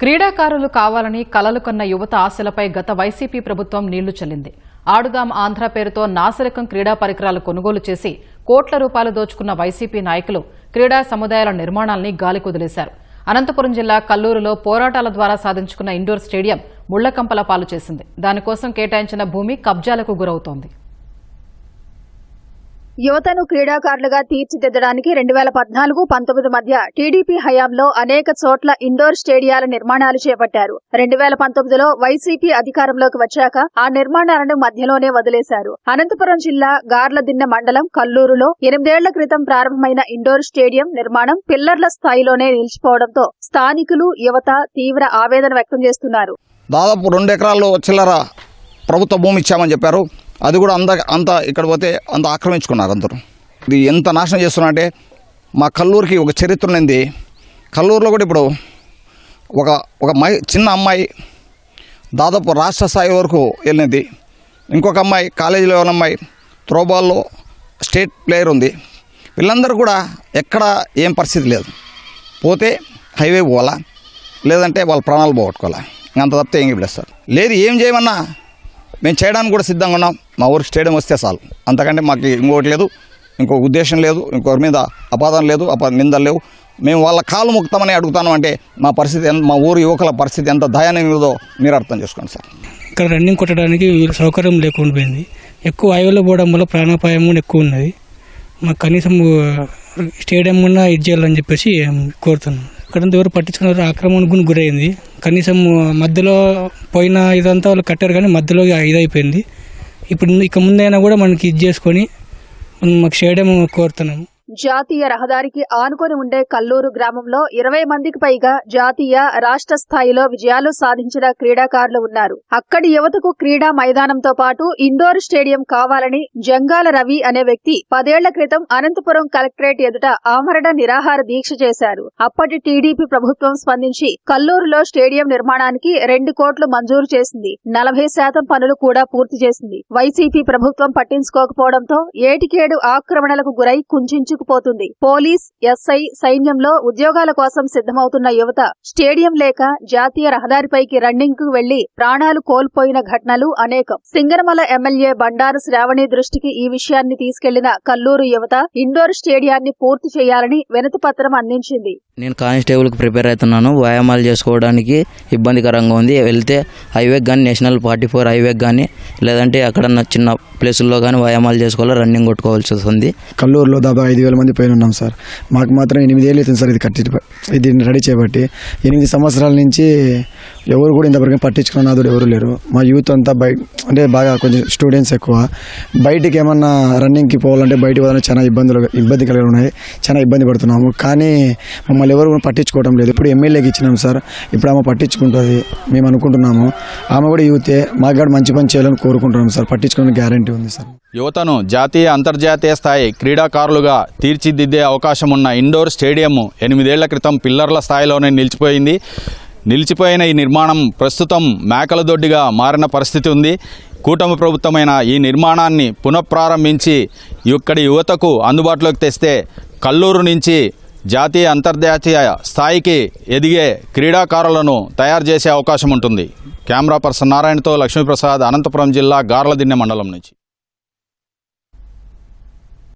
క్రీడాకారులు కావాలని కలలు కన్న యువత ఆశలపై గత వైసీపీ ప్రభుత్వం నీళ్లు చల్లింది. ఆడుదాం ఆంధ్ర పేరుతో నాసిరకం క్రీడా పరికరాలు కొనుగోలు చేసి కోట్ల రూపాయలు దోచుకున్న వైసీపీ నాయకులు క్రీడా సముదాయాల నిర్మాణాల్ని గాలికొదిలేశారు. అనంతపురం జిల్లా కల్లూరులో పోరాటాల ద్వారా సాధించుకున్న ఇండోర్ స్టేడియం ముళ్లకంపల పాలు చేసింది. దానికోసం కేటాయించిన భూమి కబ్జాలకు గురవుతోంది. యువతను క్రీడాకారులుగా తీర్చిదిద్దడానికి 2014-19 మధ్య టీడీపీ హయాంలో అనేక చోట్ల ఇండోర్ స్టేడియాల నిర్మాణాలు చేపట్టారు. 2019లో వైసీపీ అధికారంలోకి వచ్చాక ఆ నిర్మాణాలను మధ్యలోనే వదిలేశారు. అనంతపురం జిల్లా గార్లదిన్నె మండలం కల్లూరులో 8 ఏళ్ల క్రితం ప్రారంభమైన ఇండోర్ స్టేడియం నిర్మాణం పిల్లర్ల స్థాయిలోనే నిలిచిపోవడంతో స్థానికులు, యువత తీవ్ర ఆవేదన వ్యక్తం చేస్తున్నారు. దాదాపు 2 ఎకరాల్లో చిల్లర ప్రభుత్వ భూమి ఇచ్చామని చెప్పారు. అది కూడా అంత ఇక్కడ పోతే అంత ఆక్రమించుకున్నారు అందరూ. ఇది ఎంత నాశనం చేస్తున్నారంటే మా కల్లూరుకి ఒక చరిత్ర ఉంది. కల్లూరులో కూడా ఇప్పుడు ఒక చిన్న అమ్మాయి దాదాపు రాష్ట్ర స్థాయి వరకు వెళ్ళినది. ఇంకొక అమ్మాయి కాలేజీలో ఉన్న అమ్మాయి త్రోబాల్లో స్టేట్ ప్లేయర్ ఉంది. వీళ్ళందరూ కూడా ఎక్కడ ఏం పరిస్థితి లేదు. పోతే హైవే పోవాలా, లేదంటే వాళ్ళ ప్రాణాలు పోగొట్టుకోవాలా, అంత తప్పితే ఏం పిలుస్తారు లేదు. ఏం చేయమన్నా మేము చేయడానికి కూడా సిద్ధంగా ఉన్నాం. మా ఊరికి స్టేడియం వస్తే చాలు, అంతకంటే మాకు ఇంకోటి లేదు, ఇంకో ఉద్దేశం లేదు, ఇంకొకరి మీద అపాదం లేదు, నిందలు లేవు. మేము వాళ్ళ కాలు ముక్తామని అడుగుతాను అంటే మా పరిస్థితి, మా ఊరు యువకుల పరిస్థితి ఎంత దయనీయంగా మీరు అర్థం చేసుకోండి సార్. ఇక్కడ రన్నింగ్ కొట్టడానికి సౌకర్యం లేకుండా పోయింది. ఎక్కువ హైవేలో పోవడం వల్ల ప్రాణాపాయం కూడా ఎక్కువ ఉన్నది. మాకు కనీసం స్టేడియం కూడా ఇచ్చేయాలని చెప్పేసి కోరుతున్నాం. ఇక్కడ ఎవరు పట్టించుకున్నారు, ఆక్రమణకు గురైంది. కనీసం మధ్యలో పోయిన ఇదంతా వాళ్ళు కట్టారు, కానీ మధ్యలో ఇదైపోయింది. ఇప్పుడు ఇక ముందైనా కూడా మనకి ఇది చేసుకొని మాకు స్టేడియం కోరుతున్నాము. జాతీయ రహదారికి ఆనుకొని ఉండే కల్లూరు గ్రామంలో 20 మందికి పైగా జాతీయ, రాష్ట్ర స్థాయిలో విజయాలు సాధించిన క్రీడాకారులు ఉన్నారు. అక్కడి యువతకు క్రీడా మైదానంతో పాటు ఇండోర్ స్టేడియం కావాలని జంగాల రవి అనే వ్యక్తి 10 ఏళ్ల క్రితం అనంతపురం కలెక్టరేట్ ఎదుట ఆమరణ నిరాహార దీక్ష చేశారు. అప్పటి టీడీపీ ప్రభుత్వం స్పందించి కల్లూరులో స్టేడియం నిర్మాణానికి 2 కోట్లు మంజూరు చేసింది. 40% పనులు కూడా పూర్తి చేసింది. వైసీపీ ప్రభుత్వం పట్టించుకోకపోవడంతో ఏటికేడు ఆక్రమణలకు గురై కుంచించు పోతుంది. పోలీస్, ఎస్ఐ, సైన్యంలో ఉద్యోగాల కోసం సిద్ధమవుతున్న యువత స్టేడియం లేక జాతీయ రహదారిపైకి రన్నింగ్ కు వెళ్లి ప్రాణాలు కోల్పోయిన ఘటనలు అనేకం. సింగనమల ఎమ్మెల్యే బండారు శ్రావణి దృష్టికి ఈ విషయాన్ని తీసుకెళ్లిన కల్లూరు యువత ఇండోర్ స్టేడియాన్ని పూర్తి చేయాలని వినతి పత్రం అందించింది. నేను కానిస్టేబుల్ కి ప్రిపేర్ అవుతున్నాను. వ్యాయామాలు చేసుకోవడానికి ఇబ్బందికరంగా ఉంది. వెళ్తే హైవే కానీ, నేషనల్ 44 హైవే కానీ, లేదంటే అక్కడ చిన్న ప్లేసుల్లో కానీ వ్యాయామాలు చేసుకోవాలి, రన్నింగ్ కొట్టుకోవాల్సి వస్తుంది. కల్లూరులో దాదాపు 5,000 మంది పైన ఉన్నాం సార్. మాకు మాత్రం 8 ఏళ్ళు అవుతుంది సార్ ఇది రెడీ చేయబట్టి. 8 సంవత్సరాల నుంచి ఎవరు కూడా ఇంతవరకు పట్టించుకున్న నాదుడు ఎవరు లేరు. మా యూత్ అంతా అంటే బాగా కొంచెం స్టూడెంట్స్ ఎక్కువ. బయటికి ఏమన్నా రన్నింగ్కి పోవాలంటే బయటికి పోవాలంటే చాలా ఇబ్బంది కలిగి ఉన్నాయి. చాలా ఇబ్బంది పడుతున్నాము. కానీ మమ్మల్ని ఎవరు కూడా పట్టించుకోవడం లేదు. ఇప్పుడు ఎమ్మెల్యేకి ఇచ్చినాం సార్, ఇప్పుడు ఆమె పట్టించుకుంటుంది మేము అనుకుంటున్నాము. ఆమె కూడా యూతే, మాకు కూడా మంచి పని చేయాలని కోరుకుంటున్నాం సార్. పట్టించుకోవడానికి గ్యారంటీ ఉంది సార్. యువతను జాతీయ, అంతర్జాతీయ స్థాయి క్రీడాకారులుగా తీర్చిదిద్దే అవకాశం ఉన్న ఇండోర్ స్టేడియం 8 ఏళ్ల క్రితం పిల్లర్ల స్థాయిలోనే నిలిచిపోయిన ఈ నిర్మాణం ప్రస్తుతం మేకల దొడ్డిగా మారిన పరిస్థితి ఉంది. కూటమి ప్రభుత్వమైన ఈ నిర్మాణాన్ని పునఃప్రారంభించి ఇక్కడి యువతకు అందుబాటులోకి తెస్తే కల్లూరు నుంచి జాతీయ, అంతర్జాతీయ స్థాయికి ఎదిగే క్రీడాకారులను తయారు చేసే అవకాశం ఉంటుంది. కెమెరా పర్సన్ నారాయణతో లక్ష్మీప్రసాద్, అనంతపురం జిల్లా గార్లదిన్నె మండలం నుంచి.